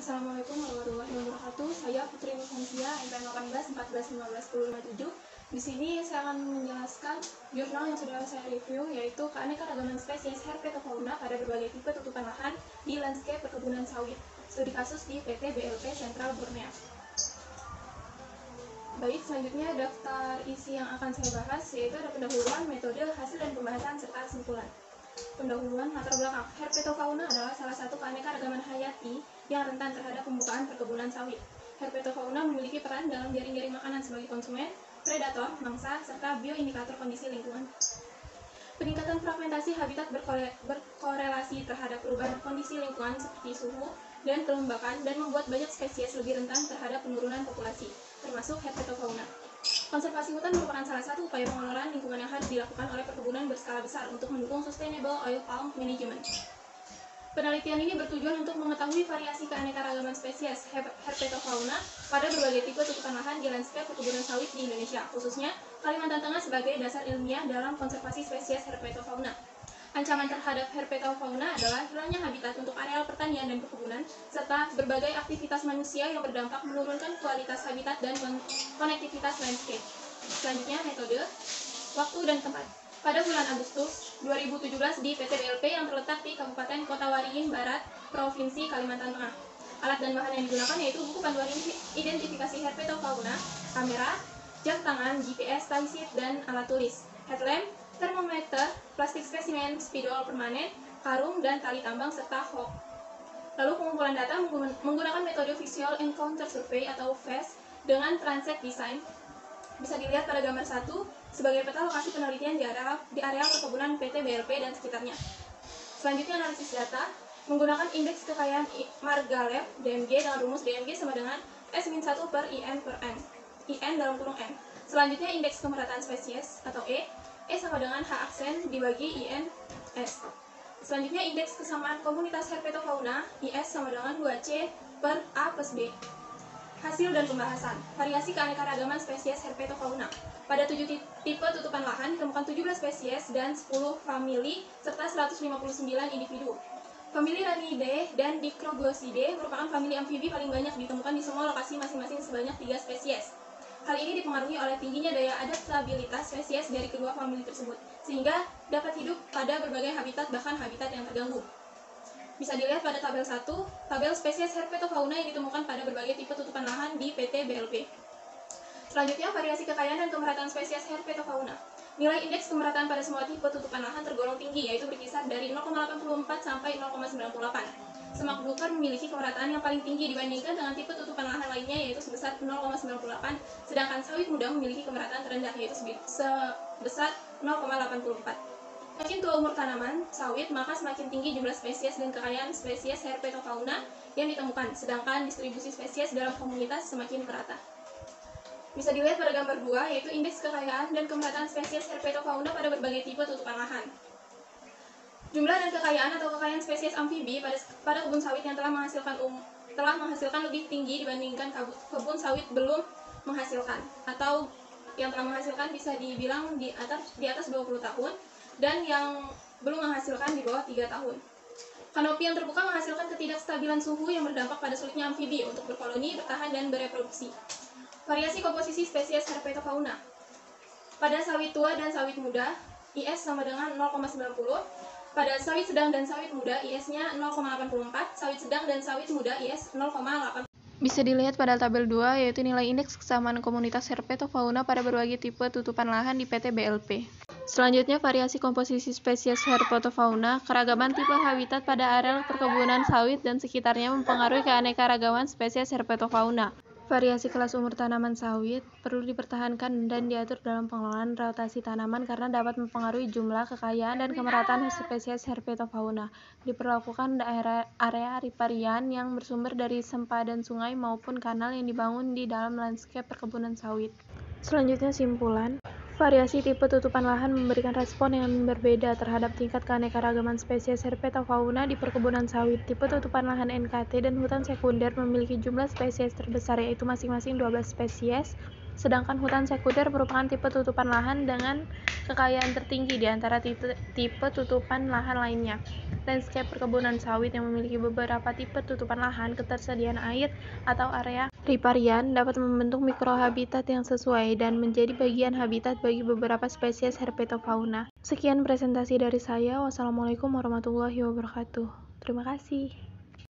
Assalamualaikum warahmatullahi wabarakatuh. Saya Putri Nurhansia, NPM 18 14 15 1057. Di sini saya akan menjelaskan jurnal yang sudah saya review, yaitu keanekaragaman spesies herpetofauna pada berbagai tipe tutupan lahan di landscape perkebunan sawit. Studi kasus di PT BLP Sentral Borneo. Baik, selanjutnya daftar isi yang akan saya bahas, yaitu ada pendahuluan, metode, hasil dan pembahasan, serta kesimpulan. Pendahuluan latar belakang. Herpetofauna adalah salah satu keanekaragaman hayati yang rentan terhadap pembukaan perkebunan sawit. Herpetofauna memiliki peran dalam jaring-jaring makanan sebagai konsumen, predator, mangsa, serta bioindikator kondisi lingkungan. Peningkatan fragmentasi habitat berkorelasi terhadap perubahan kondisi lingkungan seperti suhu dan kelembapan dan membuat banyak spesies lebih rentan terhadap penurunan populasi, termasuk herpetofauna. Konservasi hutan merupakan salah satu upaya pengelolaan lingkungan yang harus dilakukan oleh perkebunan berskala besar untuk mendukung sustainable oil palm management. Penelitian ini bertujuan untuk mengetahui variasi keanekaragaman spesies herpetofauna pada berbagai tipe tutupan lahan di landscape perkebunan sawit di Indonesia, khususnya Kalimantan Tengah sebagai dasar ilmiah dalam konservasi spesies herpetofauna. Ancaman terhadap herpetofauna adalah hilangnya habitat untuk areal pertanian dan perkebunan, serta berbagai aktivitas manusia yang berdampak menurunkan kualitas habitat dan konektivitas landscape. Selanjutnya, metode, waktu, dan tempat. Pada bulan Agustus 2017 di PT BLP yang terletak di Kabupaten Kota Waringin Barat, Provinsi Kalimantan Tengah. Alat dan bahan yang digunakan yaitu buku panduan identifikasi herpetofauna, kamera, jam tangan, GPS, tie sheet, dan alat tulis, headlamp, termometer, plastik spesimen, spidol permanen, karung, dan tali tambang, serta hook. Lalu pengumpulan data menggunakan metode Visual Encounter Survey atau VES dengan Transect Design. Bisa dilihat pada gambar 1 sebagai peta lokasi penelitian di area perkebunan PT BLP dan sekitarnya. Selanjutnya analisis data menggunakan indeks kekayaan Margalef DMG dengan rumus DMG sama dengan S-1 per IN per N. IN dalam kurung N. Selanjutnya indeks kemerataan spesies atau E sama dengan H aksen dibagi IN S. Selanjutnya indeks kesamaan komunitas herpetofauna IS sama dengan 2C per A plus B. Hasil dan pembahasan. Variasi keanekaragaman spesies herpetofauna. Pada 7 tipe tutupan lahan ditemukan 17 spesies dan 10 famili serta 159 individu. Famili Ranidae dan Dicroglossidae merupakan famili amfibi paling banyak ditemukan di semua lokasi masing-masing sebanyak 3 spesies. Hal ini dipengaruhi oleh tingginya daya adaptabilitas spesies dari kedua famili tersebut, sehingga dapat hidup pada berbagai habitat, bahkan habitat yang terganggu. Bisa dilihat pada tabel 1, tabel spesies herpetofauna yang ditemukan pada berbagai tipe tutupan lahan di PT BLP. Selanjutnya, variasi kekayaan dan kemerataan spesies herpetofauna. Nilai indeks kemerataan pada semua tipe tutupan lahan tergolong tinggi, yaitu berkisar dari 0,84 sampai 0,98. Semak belukar memiliki kemerataan yang paling tinggi dibandingkan dengan tipe tutupan lahan lainnya, yaitu sebesar 0,98, sedangkan sawit muda memiliki kemerataan terendah, yaitu sebesar 0,84. Semakin tua umur tanaman sawit, maka semakin tinggi jumlah spesies dan kekayaan spesies herpetofauna yang ditemukan, sedangkan distribusi spesies dalam komunitas semakin merata. Bisa dilihat pada gambar 2, yaitu indeks kekayaan dan kemerataan spesies herpetofauna pada berbagai tipe tutupan lahan. Jumlah dan kekayaan atau kekayaan spesies amfibi pada kebun sawit yang telah menghasilkan lebih tinggi dibandingkan kebun sawit belum menghasilkan, atau yang telah menghasilkan bisa dibilang di atas 20 tahun, dan yang belum menghasilkan di bawah 3 tahun. Kanopi yang terbuka menghasilkan ketidakstabilan suhu yang berdampak pada sulitnya amfibi untuk berkoloni, bertahan, dan bereproduksi. Variasi komposisi spesies herpetofauna. Pada sawit tua dan sawit muda, IS sama dengan 0,90. Pada sawit sedang dan sawit muda, IS-nya 0,84. Sawit sedang dan sawit muda, IS 0,8. Bisa dilihat pada tabel 2, yaitu nilai indeks kesamaan komunitas herpetofauna pada berbagai tipe tutupan lahan di PT BLP. Selanjutnya, variasi komposisi spesies herpetofauna, keragaman tipe habitat pada areal perkebunan sawit dan sekitarnya mempengaruhi keanekaragaman spesies herpetofauna. Variasi kelas umur tanaman sawit perlu dipertahankan dan diatur dalam pengelolaan rotasi tanaman karena dapat mempengaruhi jumlah, kekayaan, dan kemerataan spesies herpetofauna. Diperlakukan area riparian yang bersumber dari sempadan sungai maupun kanal yang dibangun di dalam landscape perkebunan sawit. Selanjutnya, simpulan. Variasi tipe tutupan lahan memberikan respon yang berbeda terhadap tingkat keanekaragaman spesies herpetofauna di perkebunan sawit. Tipe tutupan lahan NKT dan hutan sekunder memiliki jumlah spesies terbesar, yaitu masing-masing 12 spesies, Sedangkan hutan sekunder merupakan tipe tutupan lahan dengan kekayaan tertinggi di antara tipe tutupan lahan lainnya. Landscape perkebunan sawit yang memiliki beberapa tipe tutupan lahan, ketersediaan air, atau area riparian dapat membentuk mikrohabitat yang sesuai dan menjadi bagian habitat bagi beberapa spesies herpetofauna. Sekian presentasi dari saya. Wassalamualaikum warahmatullahi wabarakatuh. Terima kasih.